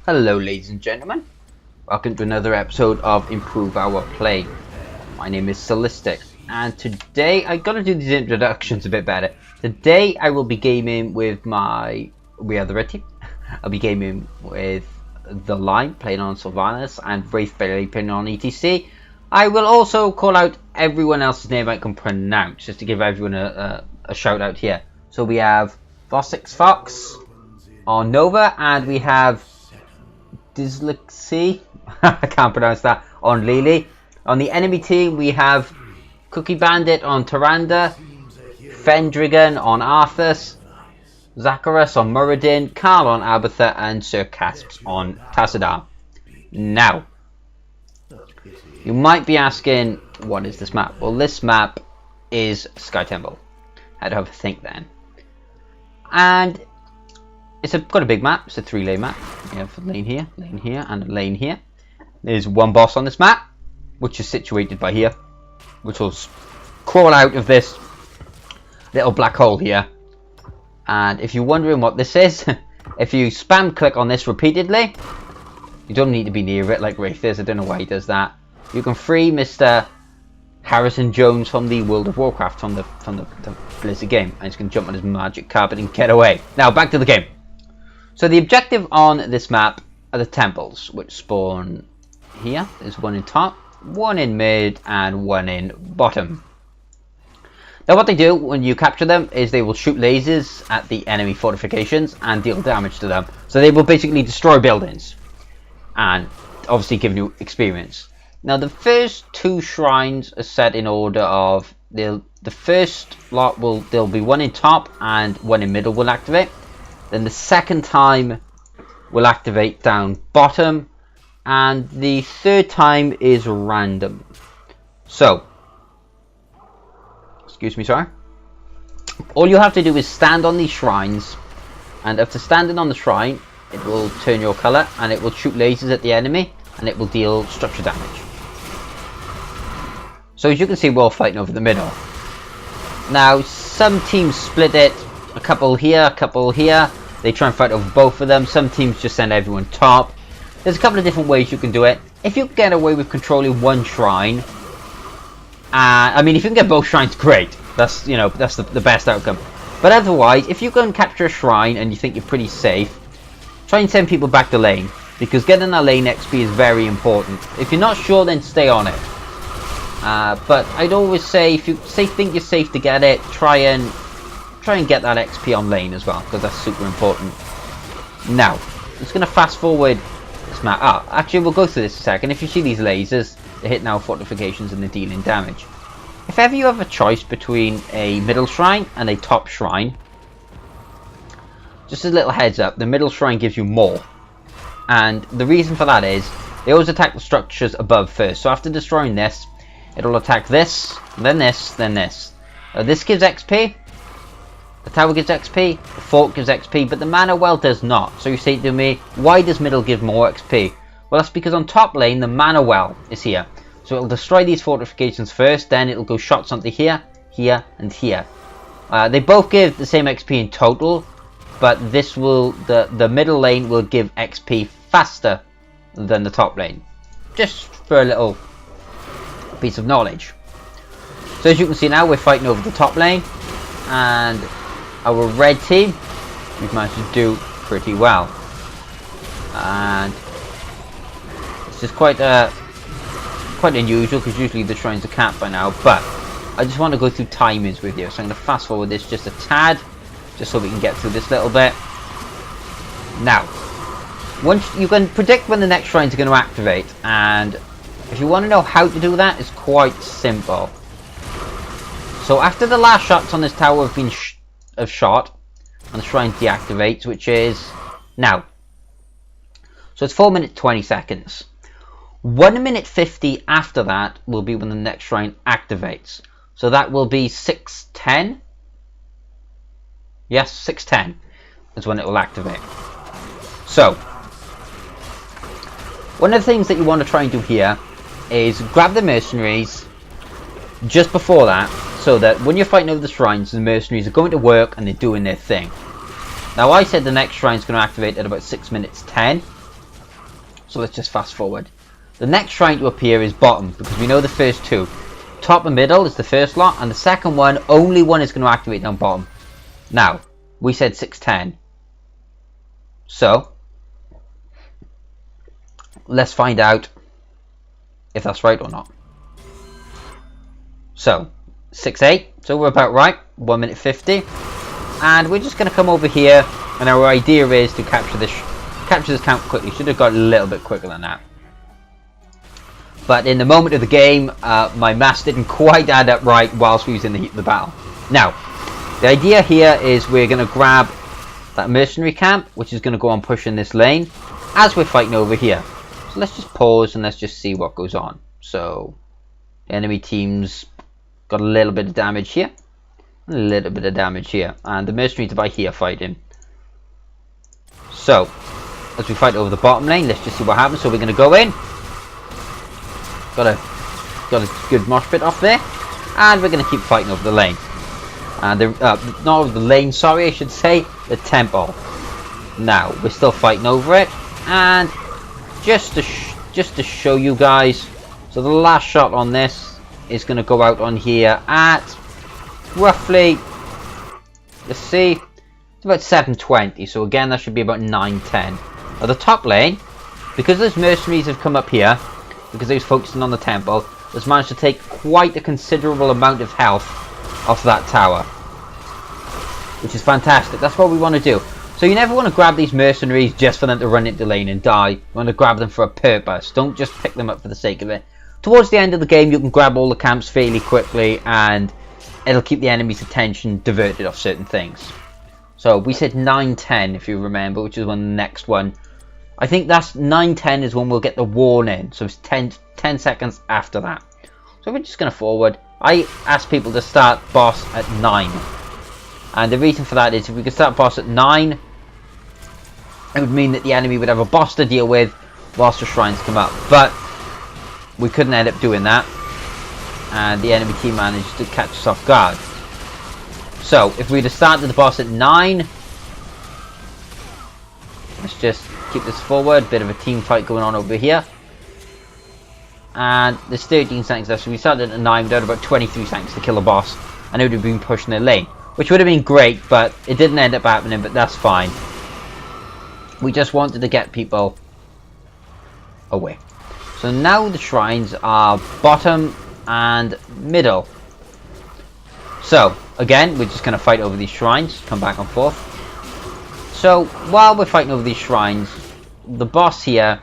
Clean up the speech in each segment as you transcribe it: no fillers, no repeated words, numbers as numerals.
Hello ladies and gentlemen, welcome to another episode of Improve Our Play. My name is Solistic, and today I gotta do these introductions a bit better. Today I will be gaming with my other red team. I'll be gaming with The Line, playing on Sylvanas, and Wraith Bailey playing on ETC. I will also call out everyone else's name I can pronounce, just to give everyone a shout out here. So we have Fossix Fox on Nova, and we have Dyslexy, I can't pronounce that, on Lily. On the enemy team we have Cookie Bandit on Tyrande, Fendrigan on Arthas, Zacharias on Muradin, Carl on Abatha, and Sir Casps on Tassadar. Now, you might be asking, what is this map? Well, this map is Sky Temple. I'd have a think then. And it's got a big map. It's a 3-lane map. You have a lane here, and a lane here. There's one boss on this map, which is situated by here, which will crawl out of this little black hole here. And if you're wondering what this is, if you spam click on this repeatedly, you don't need to be near it like Wraith is. I don't know why he does that. You can free Mr. Harrison Jones from the World of Warcraft, from the Blizzard game, and he's going to jump on his magic carpet and get away. Now back to the game. So the objective on this map are the temples, which spawn here. There's one in top, one in mid, and one in bottom. Now what they do when you capture them is they will shoot lasers at the enemy fortifications and deal damage to them. So they will basically destroy buildings, and obviously give you experience. Now the first two shrines are set in order of, the first lot there'll be one in top and one in middle will activate. Then the second time will activate down bottom, and the third time is random. So, excuse me, sorry. All you have to do is stand on these shrines, and after standing on the shrine, it will turn your colour and it will shoot lasers at the enemy, and it will deal structure damage. So as you can see, we're all fighting over the middle. Now, some teams split it, a couple here, a couple here. They try and fight over both of them. Some teams just send everyone top. There's a couple of different ways you can do it. If you get away with controlling one shrine, I mean, if you can get both shrines, great. That's, you know, that's the best outcome. But otherwise, if you go and capture a shrine and you think you're pretty safe, try and send people back to lane, because getting that lane XP is very important. If you're not sure, then stay on it. But I'd always say, if you think you're safe to get it, try and get that XP on lane as well, because that's super important. Now, I'm just going to fast forward this map. Actually, we'll go through this in a second. If you see these lasers, they're hitting our fortifications and they're dealing damage. If ever you have a choice between a middle shrine and a top shrine, just a little heads up, the middle shrine gives you more. And the reason for that is, they always attack the structures above first. So after destroying this, it'll attack this, then this, then this. This gives XP. The tower gives XP, the fort gives XP, but the mana well does not. So you say to me, why does middle give more XP? Well, that's because on top lane, the mana well is here. So it'll destroy these fortifications first, then it'll go shots onto here, here, and here. They both give the same XP in total, but this will, the middle lane will give XP faster than the top lane. Just for a little piece of knowledge. So as you can see now, we're fighting over the top lane, and our red team, we've managed to do pretty well. And this is quite unusual, because usually the shrines are capped by now, but I just want to go through timings with you. So I'm going to fast forward this just a tad, just so we can get through this little bit. Now, once you can predict when the next shrines are going to activate, and if you want to know how to do that, it's quite simple. So after the last shots on this tower have been shot, and the shrine deactivates, which is now. So it's 4 minutes 20 seconds. 1 minute 50 after that will be when the next shrine activates. So that will be 6:10. Yes, 6:10 is when it will activate. So one of the things that you want to try and do here is grab the mercenaries just before that, so that when you're fighting over the shrines, the mercenaries are going to work and they're doing their thing. Now I said the next shrine is going to activate at about 6 minutes 10. So let's just fast forward. The next shrine to appear is bottom, because we know the first two. Top and middle is the first lot, and the second one, only one is going to activate down bottom. Now, we said 610. So, let's find out if that's right or not. So, 6-8, so we're about right, 1 minute 50. And we're just going to come over here, and our idea is to capture this count quickly. Should have got a little bit quicker than that. But in the moment of the game, my maths didn't quite add up right whilst we was in the heat of the battle. Now, the idea here is we're going to grab that mercenary camp, which is going to go on pushing this lane, as we're fighting over here. So let's just pause and let's just see what goes on. So, the enemy team's got a little bit of damage here, and a little bit of damage here, and the mercenaries are by here fighting. So, as we fight over the bottom lane, let's just see what happens. So we're going to go in. Got a good mosh pit off there, and we're going to keep fighting over the lane. And not over the lane, sorry, I should say the temple. Now we're still fighting over it, and just to show you guys, so the last shot on this is going to go out on here at roughly, let's see, it's about 720. So again, that should be about 910. Now the top lane, because those mercenaries have come up here, because they was focusing on the temple, has managed to take quite a considerable amount of health off that tower, which is fantastic. That's what we want to do. So you never want to grab these mercenaries just for them to run into lane and die. You want to grab them for a purpose. Don't just pick them up for the sake of it. Towards the end of the game, you can grab all the camps fairly quickly, and it'll keep the enemy's attention diverted off certain things. So we said 9:10, if you remember, which is when the next one. I think that's 9:10 is when we'll get the warning. So it's 10 seconds after that. So we're just going to forward. I asked people to start boss at 9. And the reason for that is if we could start boss at 9, it would mean that the enemy would have a boss to deal with whilst the shrines come up. But we couldn't end up doing that. And the enemy team managed to catch us off guard. So if we'd have started the boss at 9, let's just keep this forward. Bit of a team fight going on over here. And there's 13 seconds left. So we started at 9, we had about 23 seconds to kill the boss. And it would have been pushing the lane, which would have been great, but it didn't end up happening, but that's fine. We just wanted to get people away. So now the shrines are bottom and middle. So, again, we're just going to fight over these shrines, come back and forth. So, while we're fighting over these shrines, the boss here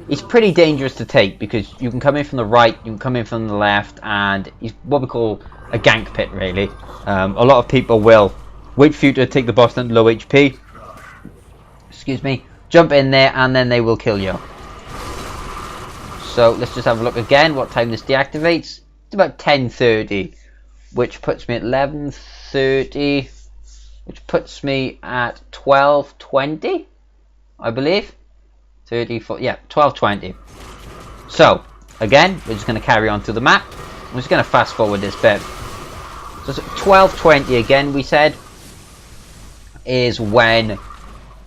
is pretty dangerous to take, because you can come in from the right, you can come in from the left, and he's what we call a gank pit, really. A lot of people will wait for you to take the boss down to low HP, excuse me, jump in there, and then they will kill you. So let's just have a look again what time this deactivates. It's about 10:30, which puts me at 11:30, which puts me at 12:20, I believe. 34, yeah, 12:20. So again, we're just going to carry on through the map. I'm just going to fast forward this bit. So 12:20 again, we said, is when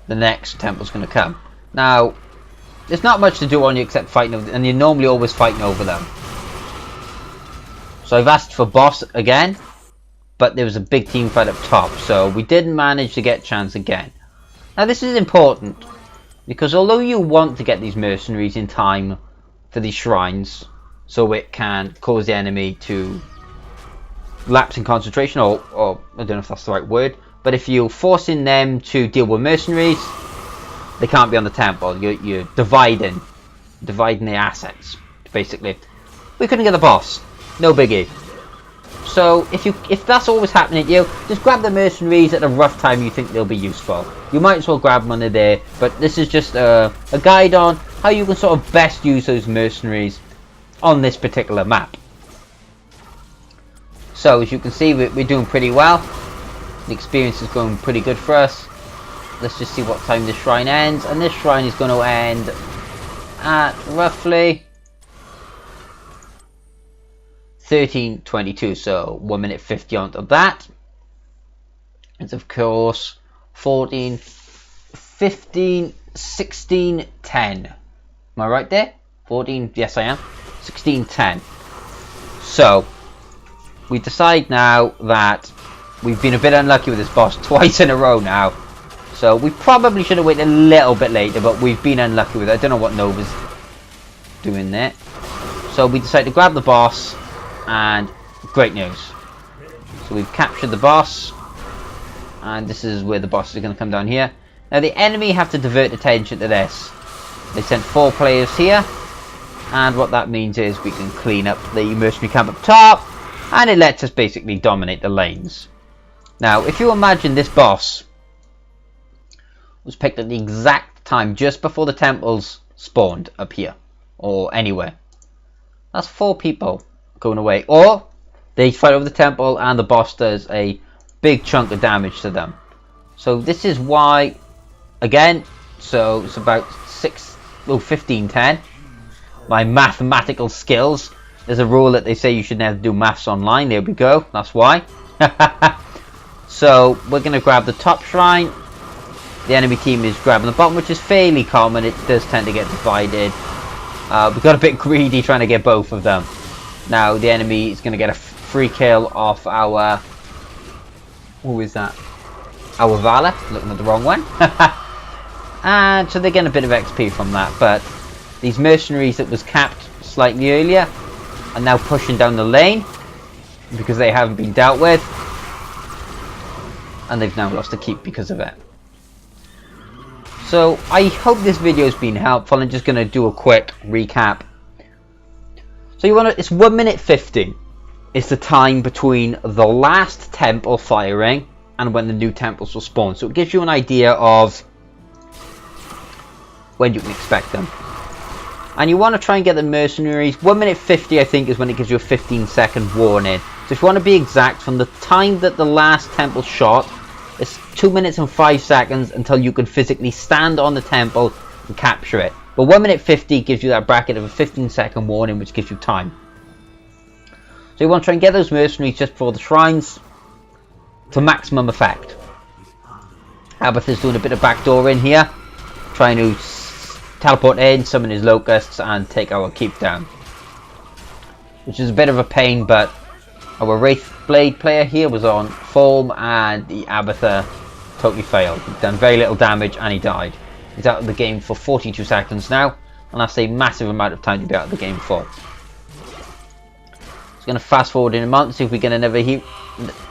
the next temple's going to come. Now, there's not much to do on you except fighting over, and you're normally always fighting over them. So I've asked for boss again, but there was a big team fight up top, so we didn't manage to get chance again. Now this is important, because although you want to get these mercenaries in time for these shrines, so it can cause the enemy to lapse in concentration, or I don't know if that's the right word, but if you're forcing them to deal with mercenaries, they can't be on the temple. You're dividing the assets, basically. We couldn't get the boss. No biggie. So if that's always happening to you, just grab the mercenaries at a rough time you think they'll be useful. You might as well grab them under there, but this is just a guide on how you can sort of best use those mercenaries on this particular map. So as you can see, we're doing pretty well. The experience is going pretty good for us. Let's just see what time this shrine ends, and this shrine is going to end at roughly 13:22, so 1 minute 50 onto that. It's of course 14, 15, 16, 10. Am I right there? 14? Yes, I am. 16, 10. So, we decide now that we've been a bit unlucky with this boss twice in a row now. So, we probably should have waited a little bit later, but we've been unlucky with it. I don't know what Nova's doing there. So, we decide to grab the boss, and great news. So, we've captured the boss, and this is where the boss is going to come down here. Now, the enemy have to divert attention to this. They sent 4 players here, and what that means is we can clean up the mercenary camp up top, and it lets us basically dominate the lanes. Now, if you imagine this boss was picked at the exact time just before the temples spawned up here, or anywhere, that's 4 people going away. Or they fight over the temple and the boss does a big chunk of damage to them. So this is why, again, so it's about 15, 10. My mathematical skills. There's a rule that they say you should never do maths online. There we go. That's why. So we're going to grab the top shrine. The enemy team is grabbing the bottom, which is fairly common. It does tend to get divided. We got a bit greedy trying to get both of them. Now the enemy is going to get a free kill off our... Who is that? Our Vala. Looking at the wrong one. And so they're getting a bit of XP from that. But these mercenaries that was capped slightly earlier are now pushing down the lane because they haven't been dealt with. And they've now lost a keep because of it. So I hope this video has been helpful. I'm just going to do a quick recap. So you want to, it's 1 minute 50. It's the time between the last temple firing and when the new temples will spawn. So it gives you an idea of when you can expect them. And you want to try and get the mercenaries. 1 minute 50 I think is when it gives you a 15-second warning. So if you want to be exact, from the time that the last temple shot, it's 2 minutes and 5 seconds until you can physically stand on the temple and capture it. But 1 minute 50 gives you that bracket of a 15-second warning, which gives you time. So you want to try and get those mercenaries just before the shrines to maximum effect. Abathur's doing a bit of backdoor in here, trying to teleport in, summon his locusts, and take our keep down. Which is a bit of a pain, but our Wraithblade player here was on form, and the Abathur totally failed. He'd done very little damage, and he died. He's out of the game for 42 seconds now, and that's a massive amount of time to be out of the game for. Going to fast forward in a month, see if we get another heat.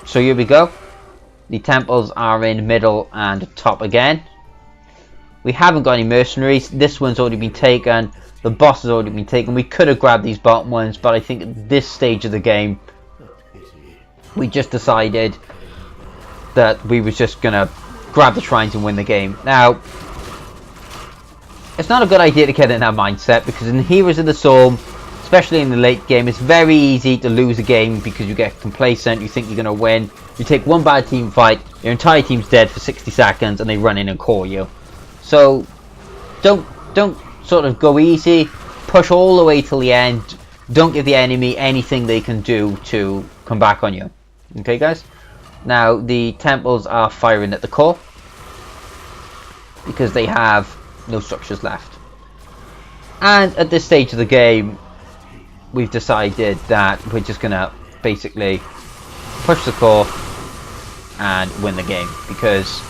So here we go. The temples are in middle and top again. We haven't got any mercenaries. This one's already been taken. The boss has already been taken. We could have grabbed these bottom ones, but I think at this stage of the game, we just decided that we was just going to grab the shrines and win the game. Now, it's not a good idea to get in that mindset, because in Heroes of the Storm, especially in the late game, it's very easy to lose a game because you get complacent, you think you're going to win. You take one bad team fight, your entire team's dead for 60 seconds and they run in and core you. So don't sort of go easy, push all the way till the end. Don't give the enemy anything they can do to come back on you. Okay guys? Now the temples are firing at the core because they have no structures left. And at this stage of the game, we've decided that we're just going to basically push the core and win the game, because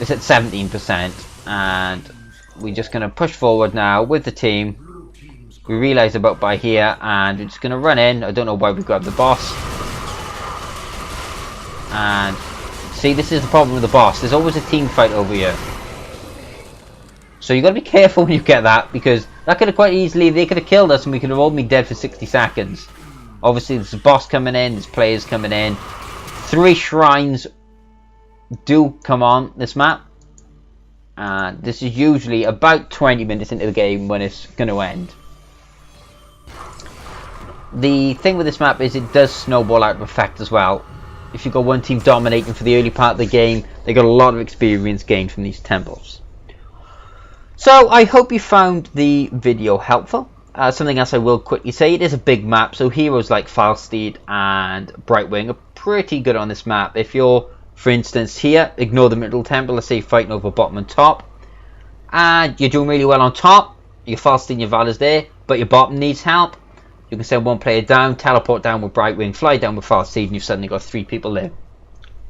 it's at 17% and we're just going to push forward now with the team. We realise about by here and we're just going to run in. I don't know why we grabbed the boss. And see, this is the problem with the boss. There's always a team fight over here. So you got to be careful when you get that, because that could have quite easily, they could have killed us and we could have all been dead for 60 seconds. Obviously there's a boss coming in, there's players coming in. 3 shrines do come on this map. And this is usually about 20 minutes into the game when it's going to end. The thing with this map is it does snowball out of effect as well. If you've got one team dominating for the early part of the game, they got a lot of experience gained from these temples. So I hope you found the video helpful. Something else I will quickly say, it is a big map, so heroes like Falsteed and Brightwing are pretty good on this map. If you're, for instance, here, ignore the middle temple, let's say fighting over bottom and top, and you're doing really well on top, your Falsteed and your Valor's there, but your bottom needs help, you can send one player down, teleport down with Brightwing, fly down with Falsteed, and you've suddenly got 3 people there.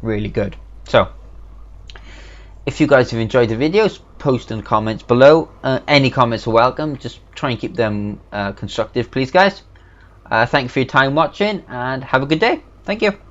Really good. So, if you guys have enjoyed the videos, post in the comments below. Any comments are welcome. Just try and keep them constructive, please, guys. Thank you for your time watching, and have a good day. Thank you.